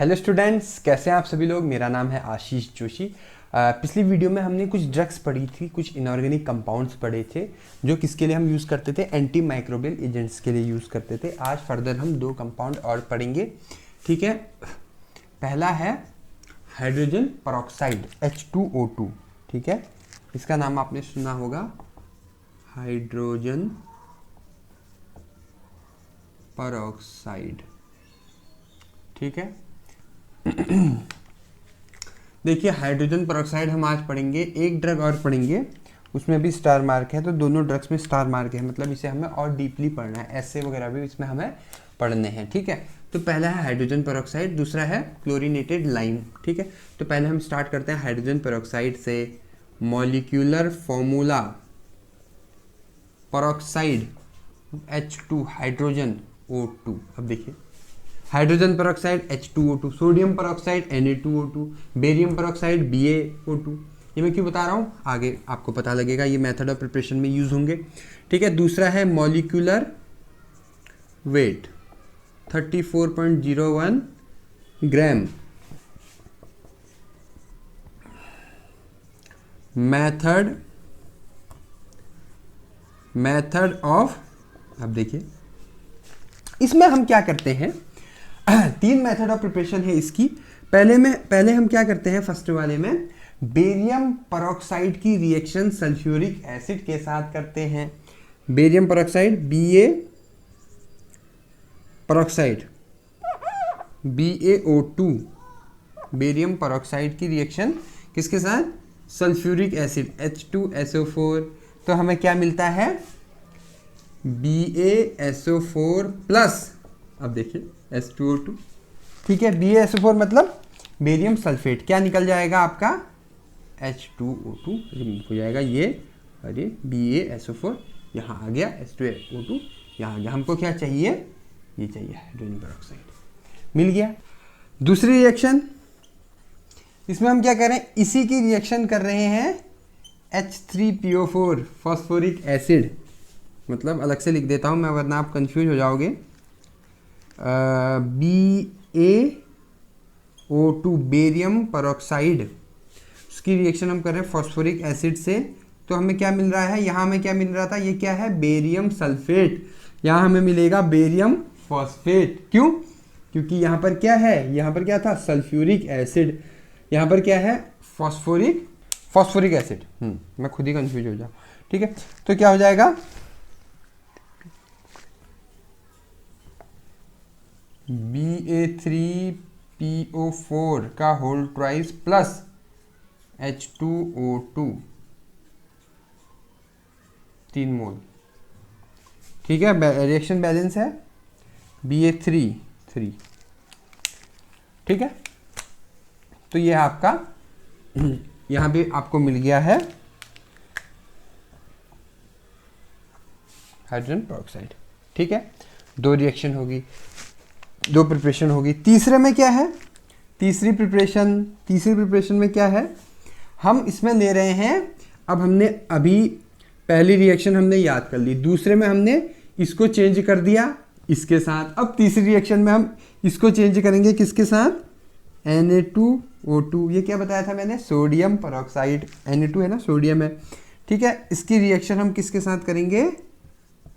Hello students, कैसे हैं आप सभी लोग। मेरा नाम है आशीष जोशी। पिछली वीडियो में हमने कुछ ड्रग्स पढ़ी थी, कुछ इनऑर्गेनिक कंपाउंड्स पढ़े थे जो किसके लिए हम यूज़ करते थे, एंटी माइक्रोबियल एजेंट्स के लिए यूज़ करते थे। आज फर्दर हम दो कंपाउंड और पढ़ेंगे, ठीक है। पहला है हाइड्रोजन परऑक्साइड H2O2, ठीक है। इसका नाम आपने सुना होगा, हाइड्रोजन परऑक्साइड, ठीक है। देखिए, हाइड्रोजन परऑक्साइड हम आज पढ़ेंगे। एक ड्रग और पढ़ेंगे, उसमें भी स्टार मार्क है, तो दोनों ड्रग्स में स्टार मार्क है, मतलब इसे हमें और डीपली पढ़ना है। ऐसे वगैरह भी इसमें हमें पढ़ने हैं, ठीक है। तो पहला है हाइड्रोजन परऑक्साइड, दूसरा है क्लोरीनेटेड लाइम, ठीक है। तो पहले हम स्टार्ट करते हैं हाइड्रोजन परऑक्साइड से। Molecular formula peroxide H2 hydrogen O2। अब देखिए, hydrogen peroxide H2O2, sodium peroxide Na2O2, barium peroxide BaO2। ये मैं क्यों बता रहा हूँ, आगे आपको पता लगेगा, ये मेथड ऑफ प्रिपरेशन में यूज होंगे, ठीक है। दूसरा है molecular weight 34.01 gram. Method of, अब देखिए इसमें हम क्या करते हैं, तीन मेथड ऑफ प्रिपरेशन है इसकी। पहले हम क्या करते हैं, फर्स्ट वाले में बेरियम परऑक्साइड की रिएक्शन सल्फ्यूरिक एसिड के साथ करते हैं। Barium peroxide Ba peroxide BaO2, barium peroxide की रिएक्शन किसके साथ, सल्फ्यूरिक एसिड H2SO4। तो हमें क्या मिलता है, BaSO4 प्लस, अब देखिए H2O2, ठीक है। BaSO4 मतलब बेरियम सल्फेट, क्या निकल जाएगा आपका, H2O2 रिमूव हो जाएगा ये, और ये BaSO4 यहाँ आ गया, H2O2 यहाँ आ गया। हमको क्या चाहिए, ये चाहिए हाइड्रोजन परऑक्साइड, मिल गया। दूसरी रिएक्शन, इसमें हम क्या कर रहे हैं, इसी की रिएक्शन कर रहे हैं H3PO4 फॉस्फोरिक एसिड, मतलब अलग से लिख देता हूँ मैं वरना आप कंफ्यूज हो जाओगे। BaO2 बेरियम परऑक्साइड, उसकी रिएक्शन हम कर रहे हैं फॉस्फोरिक एसिड से। तो हमें क्या मिल रहा है, यहाँ हमें क्या मिल रहा था, ये क्या है, बेरियम सल्फेट। यहाँ हमें मिलेगा बेरियम फॉस्फेट, क्यों, क्योंकि यहाँ पर क्या है, यहाँ पर क्या था, सल्फ्यूरिक एसिड, यहाँ पर क्या है, फॉस्फोरिक एसिड। मैं खुद ही कंफ्यूज हो जाऊँ, ठीक है। तो क्या हो जाएगा, Ba3PO4 का होल ट्वाइस प्लस H2O2 3 मोल, ठीक है। रिएक्शन बैलेंस है Ba3 3, ठीक है। तो ये आपका यहाँ पे आपको मिल गया है हाइड्रोजन परऑक्साइड, ठीक है। दो रिएक्शन होगी, दो प्रिपरेशन होगी। तीसरे में क्या है, तीसरी प्रिपरेशन में क्या है, हम इसमें ले रहे हैं, अब हमने अभी पहली रिएक्शन हमने याद कर ली, दूसरे में हमने इसको चेंज कर दिया इसके साथ। अब तीसरी रिएक्शन में हम इसको चेंज करेंगे किसके साथ, Na2O2। ये क्या बताया था मैंने, सोडियम परऑक्साइड, Na2 है ना, सोडियम है, ठीक है। इसकी रिएक्शन हम किसके साथ करेंगे,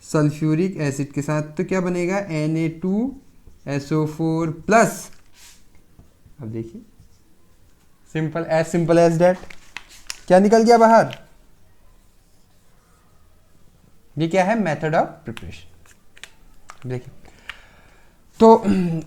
सल्फ्यूरिक एसिड के साथ। तो क्या बनेगा, Na2SO4 प्लस, अब देखिए सिंपल एज दैट, क्या निकल गया बाहर, ये क्या है, मेथड ऑफ प्रिपरेशन। देखिए, तो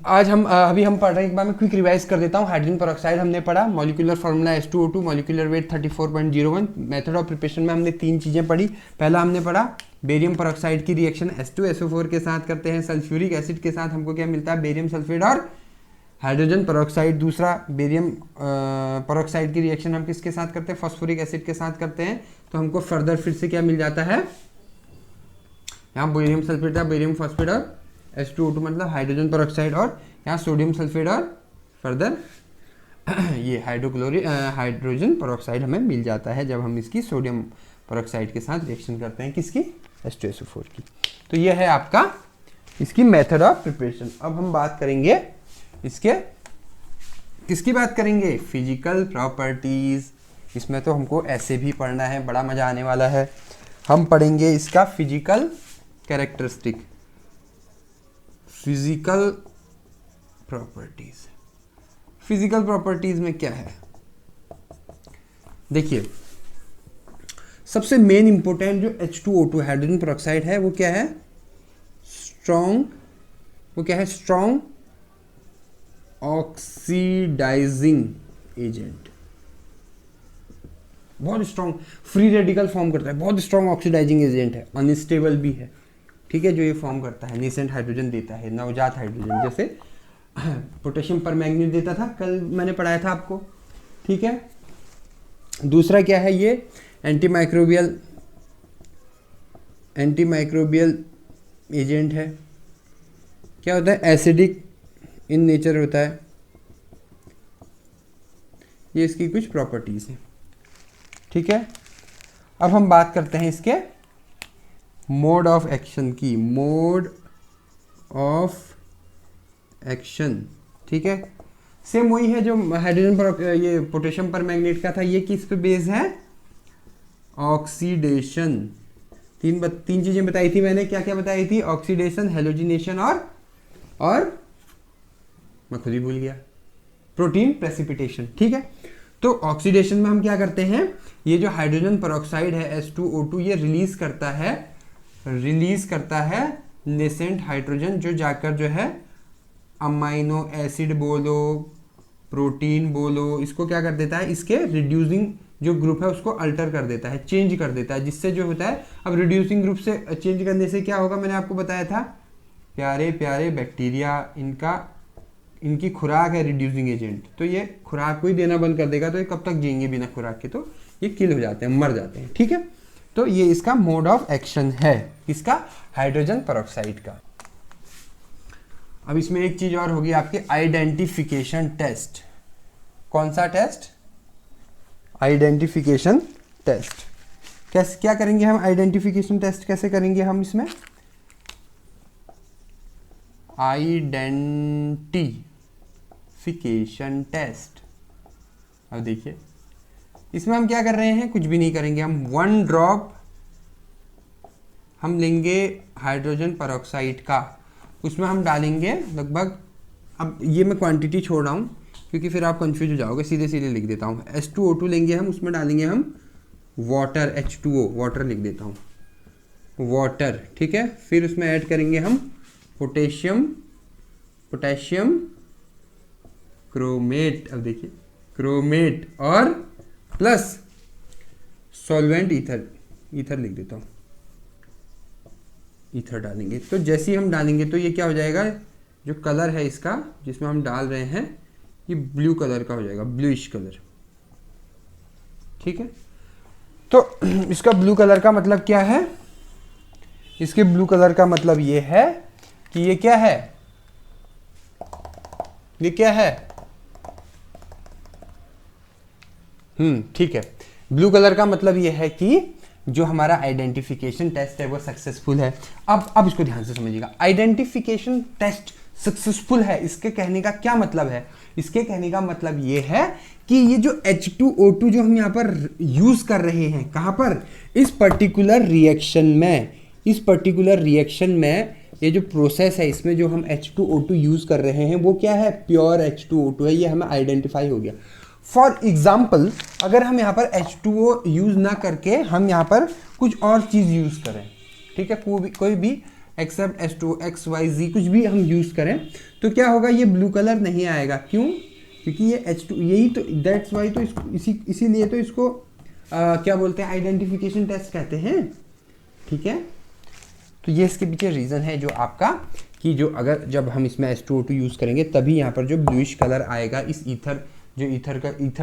आज हम अभी हम पढ़ रहे हैं, एक बार मैं क्विक रिवाइज कर देता हूँ। हाइड्रोजन परऑक्साइड हमने पढ़ा, molecular formula H2O2, molecular weight 34.01। Method of preparation में हमने तीन चीजें पढ़ी। पहला हमने पढ़ा बेरियम परऑक्साइड की रिएक्शन H2SO4 के साथ करते हैं सल्फ्यूरिक एसिड के साथ, हमको क्या मिलता है, बेरियम सल्फेट और हाइड्रोजन परऑक्साइड। दूसरा बेरियम परऑक्साइड की रिएक्शन हम किसके साथ करते हैं, फॉस्फोरिक एसिड के साथ करते हैं, तो हमको फर्दर फिर से क्या मिल जाता है, यहाँ बेरियम सल्फेट, बेरियम फॉस्फेट और H2O2 मतलब हाइड्रोजन परऑक्साइड, और यहाँ सोडियम सल्फेट और फर्दर ये हाइड्रोजन परऑक्साइड हमें मिल जाता है जब हम इसकी सोडियम परऑक्साइड के साथ रिएक्शन करते हैं, किसकी, H2SO4 की। तो ये है आपका इसकी मेथड ऑफ प्रिपरेशन। अब हम बात करेंगे इसके किसकी बात करेंगे? Physical properties. इसमें तो हमको ऐसे भी पढ़ना है, बड़ा मजा आने वाला है। हम पढ़ेंगे इसका physical characteristic, physical properties. Physical properties में क्या है? देखिए, सबसे मेन इंपॉर्टेंट जो H2O2 हाइड्रोजन पेरोक्साइड है वो क्या है? स्ट्रॉन्ग, वो क्या है? स्ट्रॉन्ग ऑक्सीडाइजिंग एजेंट, बहुत स्ट्रॉन्ग फ्री रेडिकल फॉर्म करता है, बहुत स्ट्रॉन्ग ऑक्सीडाइजिंग एजेंट है, अनस्टेबल भी है, ठीक है, जो ये फॉर्म करता है, नेसेंट हाइड्रोजन देता है, नवजात हाइड्रोजन, जैसे पोटेशियम परमैंगनीट देता था, कल मैंने पढ़ाया था आपको, ठीक है। दूसरा क्या है? ये एंटीमाइक्रोबियल एजेंट है। क्या होता है? एसिडिक इन नेचर होता है। ये इसकी कुछ प्रॉपर्टीज हैं, ठीक है। अब हम बात करते हैं इसके मोड ऑफ एक्शन की। मोड ऑफ एक्शन, ठीक है, सेम वही है जो हाइड्रोजन पर ये पोटेशियम परमैंगनेट का था। ये किस पे बेस है? ऑक्सीडेशन। तीन चीजें बताई थी मैंने, क्या क्या बताई थी? ऑक्सीडेशन, हेलोजिनेशन और मैं खुद ही भूल गया, प्रोटीन प्रेसिपिटेशन, ठीक है। तो ऑक्सीडेशन में हम क्या करते हैं? ये जो हाइड्रोजन पेरोक्साइड है H2O2, ये रिलीज करता है नेसेंट हाइड्रोजन, जो जाकर जो है अमाइनो एसिड बोलो, प्रोटीन बोलो, इसको क्या कर देता है? इसके रिड्यूसिंग जो ग्रुप है उसको अल्टर कर देता है, चेंज कर देता है, जिससे जो होता है, अब रिड्यूसिंग ग्रुप से चेंज करने से क्या होगा? मैंने आपको बताया था, प्यारे प्यारे बैक्टीरिया, इनकी खुराक है रिड्यूसिंग एजेंट, तो ये खुराक को ही देना बंद कर देगा, तो ये कब तक जिएंगे बिना खुराक के? तो ये किल हो जाते हैं, मर जाते हैं, ठीक है। तो ये इसका मोड ऑफ एक्शन है, इसका हाइड्रोजन पेरोक्साइड का। अब इसमें एक चीज और होगी आपके, आइडेंटिफिकेशन टेस्ट। कौन सा टेस्ट? Identification test. कैसे, क्या करेंगे हम? आइडेंटिफिकेशन टेस्ट कैसे करेंगे हम इसमें? Identification test. अब देखिए, इसमें हम क्या कर रहे हैं? कुछ भी नहीं करेंगे, हम 1 ड्रॉप हम लेंगे हाइड्रोजन पेरोक्साइड का, उसमें हम डालेंगे लगभग, अब ये मैं क्वांटिटी छोड़ रहा हूँ क्योंकि फिर आप कंफ्यूज हो जाओगे, सीधे सीधे लिख देता हूँ। H2O2 लेंगे हम, उसमें डालेंगे हम वाटर, H2O, वाटर लिख देता हूँ, वाटर, ठीक है। फिर उसमें ऐड करेंगे हम पोटेशियम क्रोमेट। अब देखिए, क्रोमेट और प्लस सॉल्वेंट ईथर लिख देता हूँ, ईथर डालेंगे। तो जैसे ही हम डालेंगे तो ये क्या हो जाएगा? जो कलर है इसका जिसमें हम डाल रहे हैं, ये ब्लू कलर का हो जाएगा, ब्लूइश कलर, ठीक है। तो इसका ब्लू कलर का मतलब क्या है? इसके ब्लू कलर का मतलब ये है कि ये क्या है? ये क्या है? ठीक है। ब्लू कलर का मतलब ये है कि जो हमारा आइडेंटिफिकेशन टेस्ट है वो सक्सेसफुल है। अब इसको ध्यान से समझिएगा, आइडेंटिफिकेशन टेस्ट सक्सेसफुल है, इसके कहने का क्या मतलब है? इसके कहने का मतलब ये है कि ये जो H2O2 जो हम यहाँ पर यूज कर रहे हैं, कहाँ पर? इस पर्टिकुलर रिएक्शन में ये जो प्रोसेस है, इसमें जो हम H2O2 यूज कर रहे हैं वो क्या है? प्योर H2O2 है, ये हमें आइडेंटिफाई हो गया। फॉर एग्जाम्पल, अगर हम यहाँ पर H2O यूज ना करके हम यहाँ पर कुछ और चीज यूज करें, ठीक है, कोई भी एक्सेप्ट H2O, XYZ कुछ भी हम यूज करें, तो क्या होगा? ये ब्लू कलर नहीं आएगा। क्यों? क्योंकि ये H2, यही तो, दैट्स वाई, तो इसीलिए तो इसको क्या बोलते हैं? आइडेंटिफिकेशन टेस्ट कहते हैं, ठीक है। तो ये इसके पीछे रीजन है जो आपका, कि जो अगर जब हम इसमें H2O2 यूज करेंगे तभी यहाँ पर जो ब्लूइश कलर आएगा, इस ईथर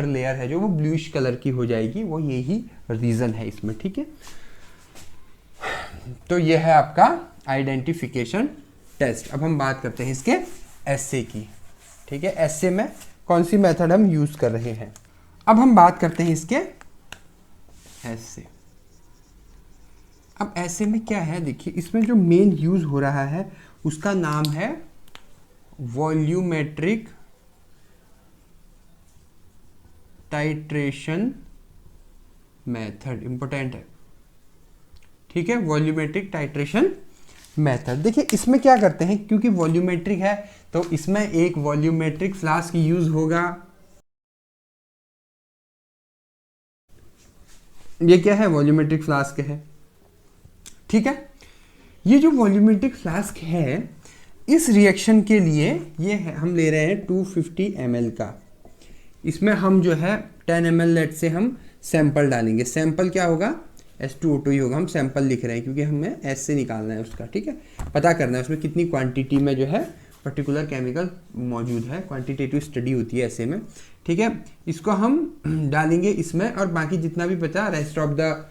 लेयर है जो वो ब्लूइश कलर की हो जाएगी, वो यही रीजन है इसमें, ठीक है। तो ये है आपका आइडेंटिफिकेशन टेस्ट। अब हम बात करते हैं इसके एसे की, ठीक है। एसे में कौन सी मेथड हम यूज कर रहे हैं? अब हम बात करते हैं इसके एसे। अब ऐसे में क्या है? देखिए, इसमें जो मेन यूज हो रहा है उसका नाम है वॉल्यूमेट्रिक टाइट्रेशन मेथड, इंपॉर्टेंट है, ठीक है, वॉल्यूमेट्रिक टाइट्रेशन मेथड। देखिए इसमें क्या करते हैं, क्योंकि वॉल्यूमेट्रिक है तो इसमें एक वॉल्यूमेट्रिक फ्लास्क यूज होगा। ये क्या है, वॉल्यूमेट्रिक फ्लास्क है, ठीक है। ये जो वॉल्यूमेट्रिक फ्लास्क है, इस रिएक्शन के लिए ये है, हम ले रहे हैं 250 ml का। इसमें हम जो है 10 ml लेट से हम सैंपल डालेंगे। सैंपल क्या होगा, H2O2 ही होगा। हम सैंपल लिख रहे हैं क्योंकि हमें S से निकालना है उसका, ठीक है, पता करना है उसमें कितनी क्वांटिटी में जो है पर्टिकुलर केमिकल मौजूद है। क्वांटिटेटिव स्टडी होती है ऐसे में, ठीक है। इसको हम डालेंगे इसमें, और बाकी जितना भी बचा rest of the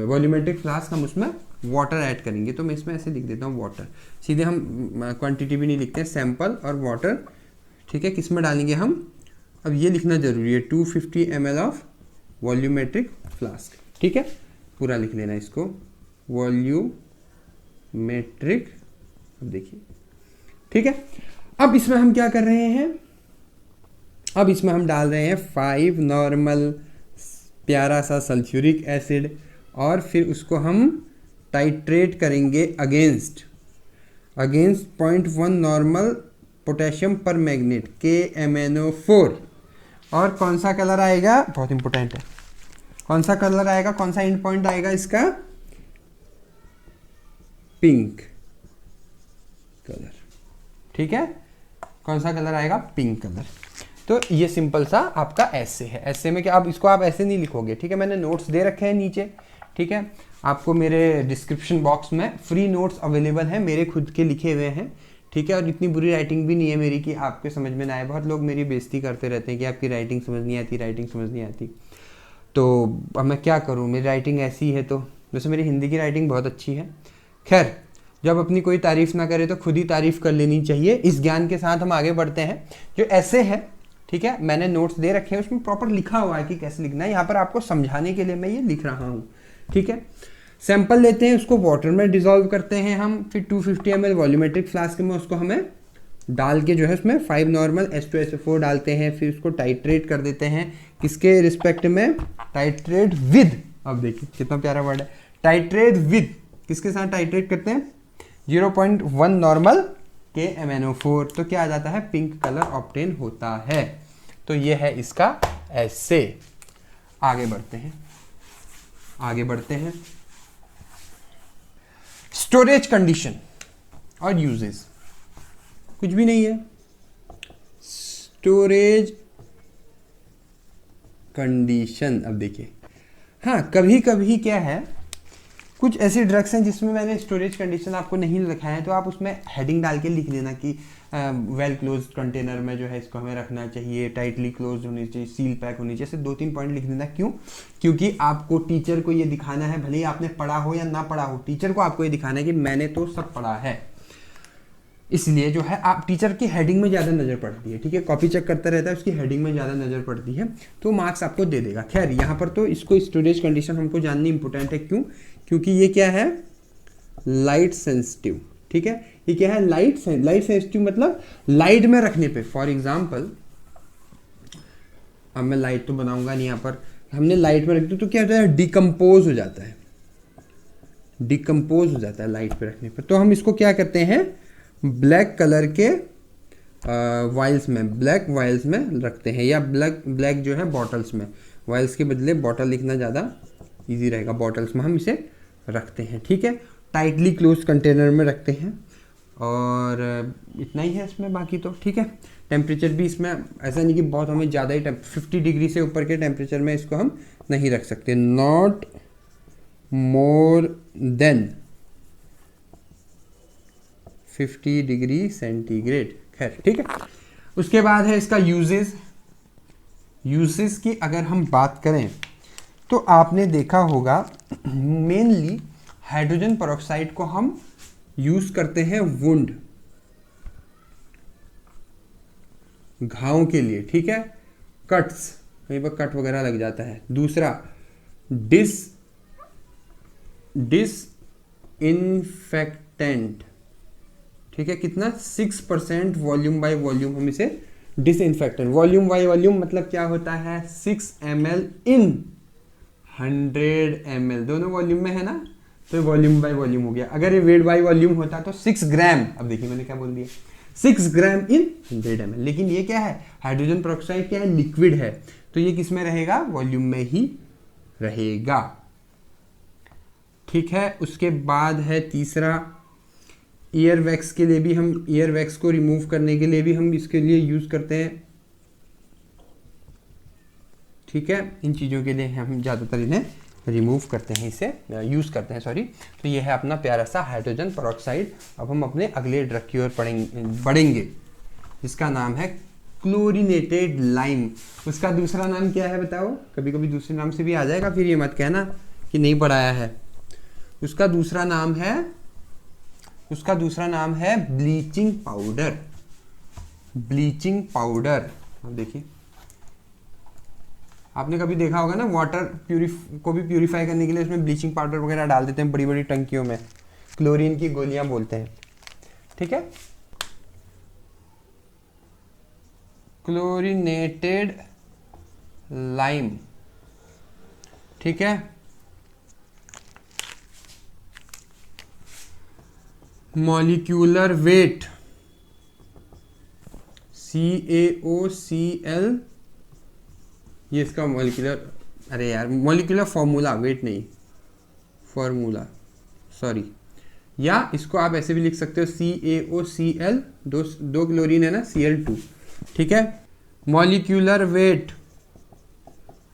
volumetric flask हम उसमें वाटर ऐड करेंगे। तो मैं इसमें ऐसे लिख देता हूँ वाटर, सीधे हम क्वांटिटी भी नहीं लिखते हैं, सैंपल और वाटर, ठीक है। किस में डालेंगे हम, अब ये लिखना जरूरी है, 250 ml ऑफ वॉल्यूमेट्रिक फ्लास्क, ठीक है, पूरा लिख लेना इसको, वॉल्यूमेट्रिक। अब देखिए, ठीक है। अब इसमें हम क्या कर रहे हैं, अब इसमें हम डाल रहे हैं 5 नॉर्मल प्यारा सा सल्फ्यूरिक एसिड, और फिर उसको हम टाइट्रेट करेंगे अगेंस्ट 0.1 नॉर्मल पोटेशियम पर मैग्नेट KMnO4। और कौन सा कलर आएगा, बहुत इंपॉर्टेंट है, कौन सा कलर आएगा, कौन सा एंड पॉइंट आएगा इसका, पिंक कलर, ठीक है, कौन सा कलर आएगा, पिंक कलर। तो ये सिंपल सा आपका ऐसे है। ऐसे में क्या, अब इसको आप ऐसे नहीं लिखोगे, ठीक है, मैंने नोट्स दे रखे हैं नीचे, ठीक है, आपको मेरे डिस्क्रिप्शन बॉक्स में फ्री नोट्स अवेलेबल हैं, मेरे खुद के लिखे हुए हैं, ठीक है। और इतनी बुरी राइटिंग भी नहीं है मेरी कि आपके समझ में ना आए। बहुत लोग मेरी बेइज्जती करते रहते हैं कि आपकी राइटिंग समझ नहीं आती, राइटिंग समझ नहीं आती। तो अब मैं क्या करूँ, मेरी राइटिंग ऐसी है। तो वैसे मेरी हिंदी की राइटिंग बहुत अच्छी है। खैर, जब अपनी कोई तारीफ़ ना करे तो खुद ही तारीफ़ कर लेनी चाहिए। इस ज्ञान के साथ हम आगे बढ़ते हैं। जो ऐसे है, ठीक है, मैंने नोट्स दे रखे हैं, उसमें प्रॉपर लिखा हुआ है कि कैसे लिखना है। यहाँ पर आपको समझाने के लिए मैं ये लिख रहा हूँ, ठीक है। सैंपल लेते हैं, उसको वाटर में डिसॉल्व करते हैं हम, फिर 250 ml वॉल्यूमेट्रिक फ्लास्क में उसको हमें डाल के जो है उसमें 5 नॉर्मल H2SO4 डालते हैं, फिर उसको टाइट्रेट कर देते हैं। किसके रिस्पेक्ट में, टाइट्रेट विद, अब देखिए कितना प्यारा वर्ड है, टाइट्रेट विद, किसके साथ टाइट्रेट करते हैं, 0.1 नॉर्मल KMnO4। तो क्या आ जाता है, पिंक कलर ऑब्टेन होता है। तो ये है इसका ऐसे। आगे बढ़ते हैं, आगे बढ़ते हैं। स्टोरेज कंडीशन और यूजेस, कुछ भी नहीं है। स्टोरेज कंडीशन, अब देखिए, हाँ कभी कभी क्या है, कुछ ऐसी ड्रग्स हैं जिसमें मैंने स्टोरेज कंडीशन आपको नहीं लिखा है, तो आप उसमें हेडिंग डाल के लिख देना कि वेल क्लोज कंटेनर में जो है इसको हमें रखना चाहिए, टाइटली क्लोज होनी चाहिए, सील पैक होनी चाहिए। ऐसे 2-3 पॉइंट लिख देना। क्यों, क्योंकि आपको टीचर को ये दिखाना है, भले ही आपने पढ़ा हो या ना पढ़ा हो, टीचर को आपको ये दिखाना है कि मैंने तो सब पढ़ा है। इसलिए जो है आप टीचर की हेडिंग में ज़्यादा नज़र पड़ती है, ठीक है, कॉपी चेक करता रहता है, उसकी हेडिंग में ज़्यादा नज़र पड़ती है, तो मार्क्स आपको दे देगा। खैर यहाँ पर तो इसको स्टोरेज कंडीशन हमको जाननी इंपॉर्टेंट है। क्यों, क्योंकि ये क्या है, लाइट सेंसिटिव, ठीक है। ये क्या है, लाइट सेंसिटिव, मतलब लाइट में रखने पे। फॉर एग्जांपल, अब मैं लाइट तो बनाऊंगा नहीं, यहाँ पर हमने लाइट में रख दी तो क्या होता है, डिकम्पोज हो जाता है, डिकम्पोज हो जाता है लाइट पे रखने पर। तो हम इसको क्या करते हैं, ब्लैक कलर के वाइल्स में, ब्लैक वाइल्स में रखते हैं, या ब्लैक जो है बॉटल्स में। वाइल्स के बदले बॉटल लिखना ज़्यादा इजी रहेगा, बॉटल्स में हम इसे रखते हैं, ठीक है। टाइटली क्लोज कंटेनर में रखते हैं, और इतना ही है इसमें, बाकी तो ठीक है। टेम्परेचर भी इसमें ऐसा नहीं कि बहुत हमें ज़्यादा ही 50 डिग्री से ऊपर के टेम्परेचर में इसको हम नहीं रख सकते, not more than 50 degree centigrade. खैर ठीक है। उसके बाद है इसका यूजेस की अगर हम बात करें तो आपने देखा होगा मेनली हाइड्रोजन पेरोक्साइड को हम यूज करते हैं वुंड, घावों के लिए, ठीक है, कट्स, कहीं पर कट वगैरह लग जाता है। दूसरा डिसइंफेक्टेंट, ठीक है, कितना 6% वॉल्यूम बाय वॉल्यूम हम इसे डिसइंफेक्टेंट। वॉल्यूम बाई वॉल्यूम मतलब क्या होता है, 6 ml इन 100 ml, दोनों वॉल्यूम में है ना, तो वॉल्यूम बाई वॉल्यूम हो गया। अगर ये वेट बाई वॉल्यूम होता तो 6 ग्राम, अब देखिए मैंने क्या बोल दिया, 6 ग्राम इन 100 ml। लेकिन ये क्या है, हाइड्रोजन पेरोक्साइड क्या है, लिक्विड है, तो ये किस में रहेगा, वॉल्यूम में ही रहेगा। ठीक है, उसके बाद है तीसरा, ईयर वैक्स के लिए भी हम, ईयर वैक्स को रिमूव करने के लिए भी हम इसके लिए यूज करते हैं। ठीक है, इन चीज़ों के लिए हम ज़्यादातर इन्हें रिमूव करते हैं, इसे यूज़ करते हैं, सॉरी। तो ये है अपना प्यारा सा हाइड्रोजन पेरोक्साइड। अब हम अपने अगले ड्रग की ओर बढ़ेंगे, जिसका नाम है क्लोरीनेटेड लाइम। उसका दूसरा नाम क्या है बताओ, कभी कभी दूसरे नाम से भी आ जाएगा, फिर ये मत कहना कि नहीं पढ़ाया है। उसका दूसरा नाम है ब्लीचिंग पाउडर। ब्लीचिंग पाउडर, देखिए आपने कभी देखा होगा ना, वाटर को भी प्यूरिफाई करने के लिए उसमें ब्लीचिंग पाउडर वगैरह डाल देते हैं बड़ी बड़ी टंकियों में, क्लोरीन की गोलियां बोलते हैं। ठीक है, क्लोरीनेटेड लाइम। ठीक है, मॉलिक्यूलर वेट CaOCl, ये इसका मॉलिक्यूलर, अरे यार मॉलिक्यूलर फॉर्मूला, वेट नहीं, फॉर्मूला, सॉरी। या इसको आप ऐसे भी लिख सकते हो CaOCl, दो क्लोरीन है ना, Cl2। ठीक है, मॉलिक्यूलर वेट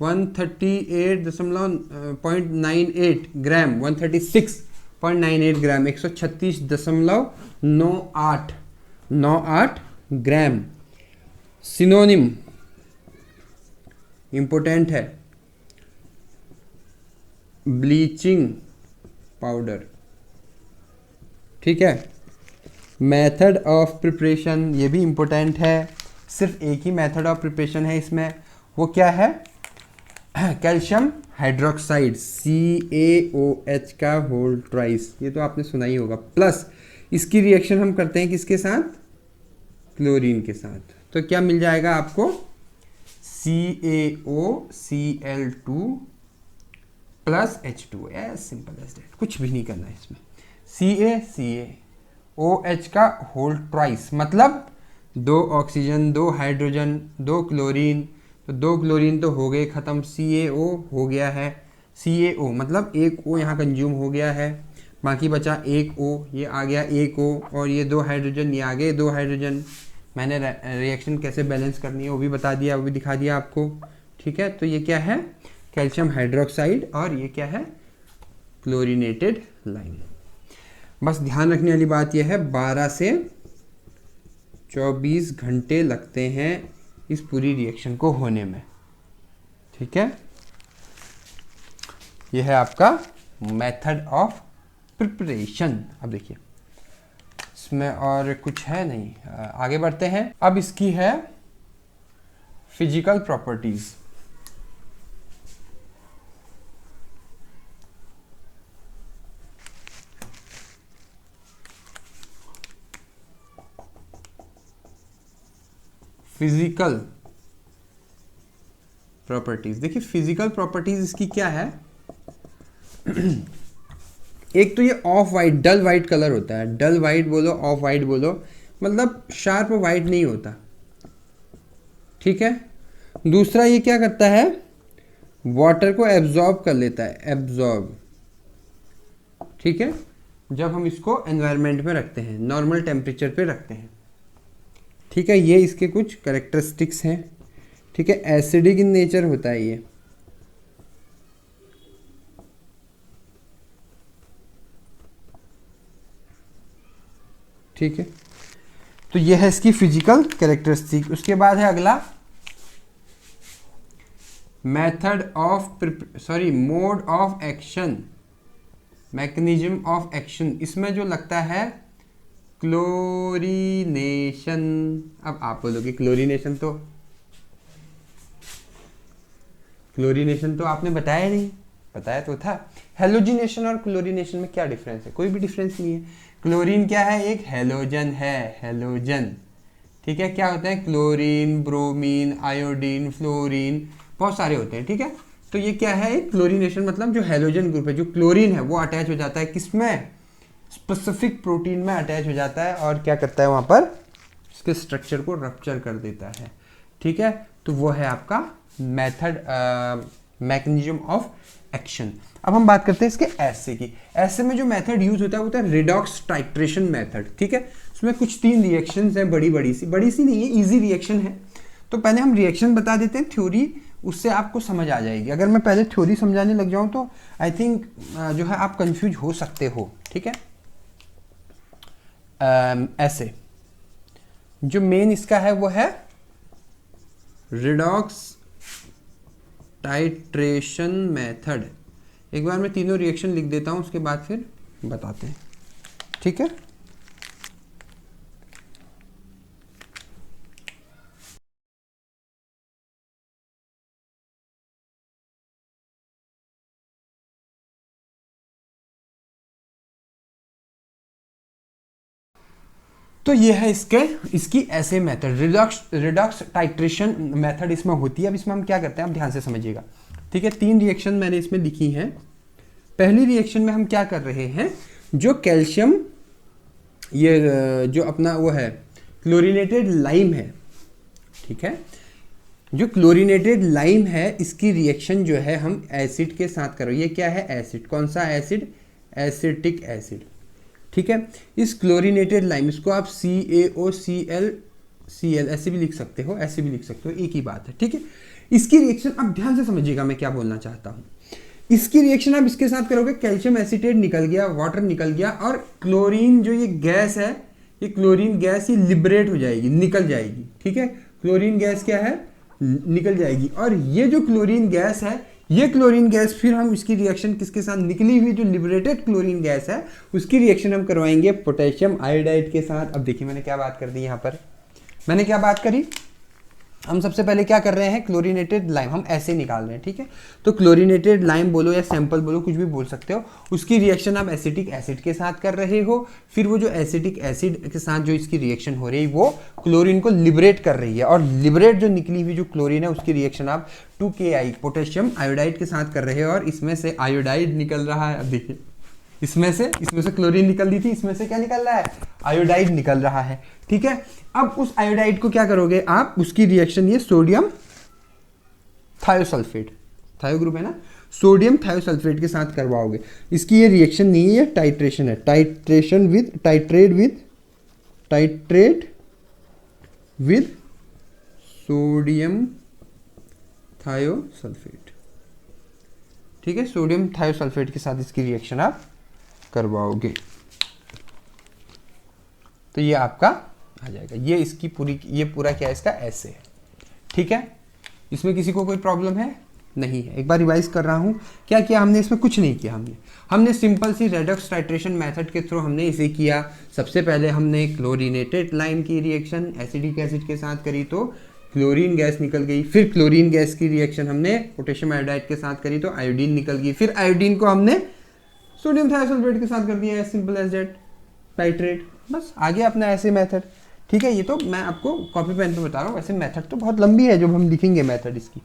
138.98 ग्राम, 136.98 ग्राम, 136.98 ग्राम। सिनोनिम इंपोर्टेंट है, ब्लीचिंग पाउडर। ठीक है, मेथड ऑफ प्रिपरेशन ये भी इंपॉर्टेंट है, सिर्फ एक ही मेथड ऑफ प्रिपरेशन है इसमें, वो क्या है, कैल्शियम हाइड्रोक्साइड CaOH का होल ट्वाइस, ये तो आपने सुना ही होगा, प्लस इसकी रिएक्शन हम करते हैं किसके साथ, क्लोरीन के साथ। तो क्या मिल जाएगा आपको, CaOCl2 plus H2, as simple as that, कुछ भी नहीं करना है इसमें। CaOH का होल ट्वाइस मतलब 2 ऑक्सीजन, 2 हाइड्रोजन, 2 क्लोरीन, तो 2 क्लोरीन तो हो गए खत्म, CaO हो गया है, CaO मतलब एक O यहाँ कंज्यूम हो गया है, बाकी बचा एक O, ये आ गया एक O, और ये 2 हाइड्रोजन, ये आ गए 2 हाइड्रोजन। मैंने रिएक्शन कैसे बैलेंस करनी है वो भी बता दिया, वो भी दिखा दिया आपको। ठीक है, तो ये क्या है, कैल्शियम हाइड्रोक्साइड, और ये क्या है, क्लोरीनेटेड लाइम। बस ध्यान रखने वाली बात यह है, 12 से 24 घंटे लगते हैं इस पूरी रिएक्शन को होने में। ठीक है, यह है आपका मेथड ऑफ प्रिपरेशन। अब देखिए इसमें और कुछ है नहीं, आगे बढ़ते हैं। अब इसकी है फिजिकल प्रॉपर्टीज। फिजिकल प्रॉपर्टीज, देखिए फिजिकल प्रॉपर्टीज इसकी क्या है, एक तो ये off white, dull white colour होता है, डल वाइट बोलो ऑफ वाइट बोलो, मतलब शार्प वाइट नहीं होता। ठीक है, दूसरा ये क्या करता है, वाटर को एब्जॉर्ब कर लेता है, एब्जॉर्ब। ठीक है, जब हम इसको एनवायरनमेंट में रखते हैं, नॉर्मल टेम्परेचर पे रखते हैं। ठीक है, ये इसके कुछ कैरेक्टरिस्टिक्स हैं। ठीक है, एसिडिक इन नेचर होता है ये। ठीक है, तो ये है इसकी फिजिकल कैरेक्टरिस्टिक। उसके बाद है अगला method of mode of action, mechanism of action. इसमें जो लगता है क्लोरीनेशन। अब आप बोलोगे क्लोरीनेशन तो आपने बताया नहीं, बताया तो था। हेलोजिनेशन और क्लोरीनेशन में क्या डिफरेंस है, कोई भी डिफरेंस नहीं है। क्लोरीन क्या है, एक हेलोजन है, हेलोजन। ठीक है, क्या होते हैं, क्लोरीन, ब्रोमीन, आयोडीन, फ्लोरीन, बहुत सारे होते हैं। ठीक है, तो ये क्या है, क्लोरीनेशन मतलब जो हैलोजन ग्रुप है, जो क्लोरीन है वो अटैच हो जाता है किसमें, स्पेसिफिक प्रोटीन में अटैच हो जाता है और क्या करता है वहां पर, इसके स्ट्रक्चर को रप्चर कर देता है। ठीक है, तो वो है आपका मेथड, मैकेनिज्म ऑफ एक्शन। अब हम बात करते हैं इसके एसे की। एसे में जो मेथड यूज होता है वो होता है रिडॉक्स टाइट्रेशन मेथड। ठीक है, उसमें कुछ 3 रिएक्शंस हैं, बड़ी सी नहीं है, इजी रिएक्शन है। तो पहले हम रिएक्शन बता देते हैं, थ्योरी उससे आपको समझ आ जाएगी। अगर मैं पहले थ्योरी समझाने लग जाऊं तो आई थिंक जो है आप कंफ्यूज हो सकते हो। ठीक है, ऐसे जो मेन इसका है वो है रिडॉक्स टाइट्रेशन मेथड। एक बार मैं तीनों रिएक्शन लिख देता हूं, उसके बाद फिर बताते हैं। ठीक है, तो ये है इसकी ऐसे मेथड, रिडॉक्स टाइट्रेशन मेथड इसमें होती है। अब इसमें हम क्या करते हैं, आप ध्यान से समझिएगा। ठीक है, 3 रिएक्शन मैंने इसमें लिखी हैं। पहली रिएक्शन में हम क्या कर रहे हैं, जो कैल्शियम, ये जो अपना वो है क्लोरीनेटेड लाइम है। ठीक है, जो क्लोरीनेटेड लाइम है इसकी रिएक्शन जो है हम एसिड के साथ करो। ये क्या है, एसिड, कौन सा एसिड, एसिटिक एसिड। ठीक है, इस क्लोरीनेटेड लाइम, इसको आप CaOCl ऐसे भी लिख सकते हो, ऐसे भी लिख सकते हो, एक ही बात है। ठीक है, इसकी रिएक्शन आप ध्यान से समझिएगा मैं क्या बोलना चाहता हूं। इसकी रिएक्शन आप इसके साथ करोगे, कैल्शियम एसीटेट निकल गया, वाटर निकल गया, और क्लोरीन जो ये गैस है, ये क्लोरीन गैस ये लिबरेट हो जाएगी, निकल जाएगी। ठीक है, क्लोरीन गैस क्या है, निकल जाएगी। और ये जो क्लोरीन गैस है, ये क्लोरीन गैस फिर हम इसकी रिएक्शन किसके साथ, निकली हुई जो लिबरेटेड क्लोरीन गैस है उसकी रिएक्शन हम करवाएंगे पोटेशियम आयोडाइड के साथ। अब देखिए मैंने क्या बात कर दी, यहाँ पर मैंने क्या बात करी, हम सबसे पहले क्या कर रहे हैं, क्लोरीनेटेड लाइम हम ऐसे निकाल रहे हैं। ठीक है, तो क्लोरीनेटेड लाइम बोलो या सैंपल बोलो, कुछ भी बोल सकते हो, उसकी रिएक्शन आप एसिटिक एसिड के साथ कर रहे हो। फिर वो जो एसिटिक एसिड के साथ जो इसकी रिएक्शन हो रही है वो क्लोरीन को लिबरेट कर रही है, और लिबरेट जो निकली हुई जो क्लोरीन है उसकी रिएक्शन आप 2Ki पोटेशियम आयोडाइड के साथ कर रहे हो, और इसमें से आयोडाइड निकल रहा है। अब देखिए इसमें से क्लोरीन निकल रही थी, इसमें से क्या निकल रहा है, आयोडाइड निकल रहा है। ठीक है, अब उस आयोडाइड को क्या करोगे आप, उसकी रिएक्शन ये सोडियम थायोसल्फेट, थायो ग्रुप है ना, सोडियम थायोसल्फेट के साथ करवाओगे। इसकी ये रिएक्शन नहीं है, ये टाइट्रेशन है, टाइट्रेट विद सोडियम थायोसल्फेट। ठीक है, सोडियम थायोसल्फेट के साथ इसकी रिएक्शन आप करवाओगे तो ये आपका आ जाएगा। ये इसकी पूरी, ये पूरा क्या है इसका ऐसे है। ठीक है, इसमें किसी को कोई प्रॉब्लम है नहीं है। एक बार रिवाइज कर रहा हूं, क्या किया हमने इसमें, कुछ नहीं किया हमने सिंपल सी रेडॉक्स टाइट्रेशन मेथड के थ्रू हमने इसे किया। सबसे पहले हमने क्लोरीनेटेड लाइम की रिएक्शन एसिडिक एसिड के साथ करी तो क्लोरीन गैस निकल गई। फिर क्लोरीन गैस की रिएक्शन हमने पोटेशियम आयोडाइड के साथ करी तो आयोडीन निकल गई। फिर आयोडीन को हमने सोडियम थायोसल्फेट के साथ कर दिया, as simple as that, titrate. बस आ गया अपना ऐसे मेथड। ठीक है, ये तो मैं आपको कॉपी पेन पे बता रहा हूँ, वैसे मेथड तो बहुत लंबी है जो हम लिखेंगे मेथड इसकी।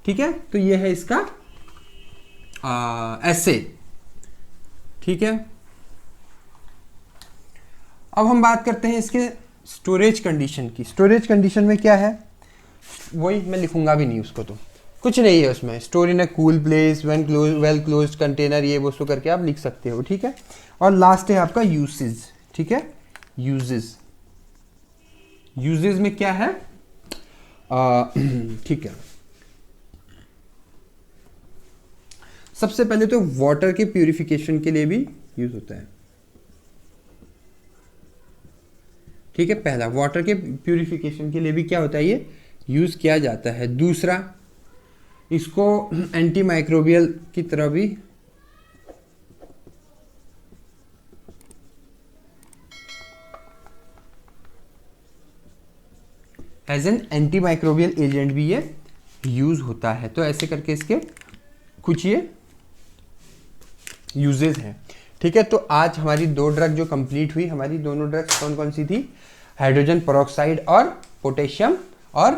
ठीक है, तो ये है इसका ऐसे। ठीक है, अब हम बात करते हैं इसके स्टोरेज कंडीशन की। स्टोरेज कंडीशन में क्या है, वही मैं लिखूंगा भी नहीं उसको, तो कुछ नहीं है उसमें। Store in a cool place when well closed container, ये वो करके आप लिख सकते हो। ठीक है, और लास्ट है आपका यूसेज। ठीक है, यूजेस में क्या है, ठीक है, सबसे पहले तो वाटर के प्यूरिफिकेशन के लिए भी यूज होता है। ठीक है, पहला वाटर के प्यूरिफिकेशन के लिए भी क्या होता है, ये यूज किया जाता है। दूसरा, इसको एंटी माइक्रोबियल की तरह भी as an anti microbial agent भी ये यूज होता है। तो ऐसे करके इसके कुछ ये यूजेस हैं। ठीक है, तो आज हमारी 2 ड्रग जो कंप्लीट हुई, हमारी दोनों ड्रग्स कौन कौन सी थी, हाइड्रोजन पेरोक्साइड और पोटेशियम और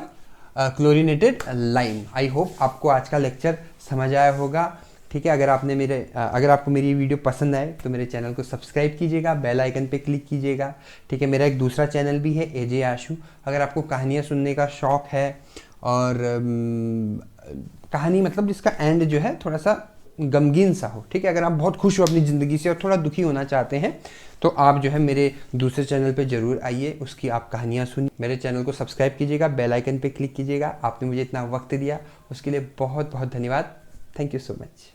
क्लोरीनेटेड लाइम। आई होप आपको आज का लेक्चर समझ आया होगा। ठीक है, अगर आपको मेरी वीडियो पसंद आए तो मेरे चैनल को सब्सक्राइब कीजिएगा, बेल आइकन पे क्लिक कीजिएगा। ठीक है, मेरा एक दूसरा चैनल भी है एजे आशु। अगर आपको कहानियाँ सुनने का शौक़ है और कहानी मतलब जिसका एंड जो है थोड़ा सा गमगीन सा हो, ठीक है, अगर आप बहुत खुश हो अपनी ज़िंदगी से और थोड़ा दुखी होना चाहते हैं तो आप जो है मेरे दूसरे चैनल पे ज़रूर आइए, उसकी आप कहानियाँ सुनिए। मेरे चैनल को सब्सक्राइब कीजिएगा, बेल आइकन पे क्लिक कीजिएगा। आपने मुझे इतना वक्त दिया उसके लिए बहुत बहुत धन्यवाद। Thank you so much.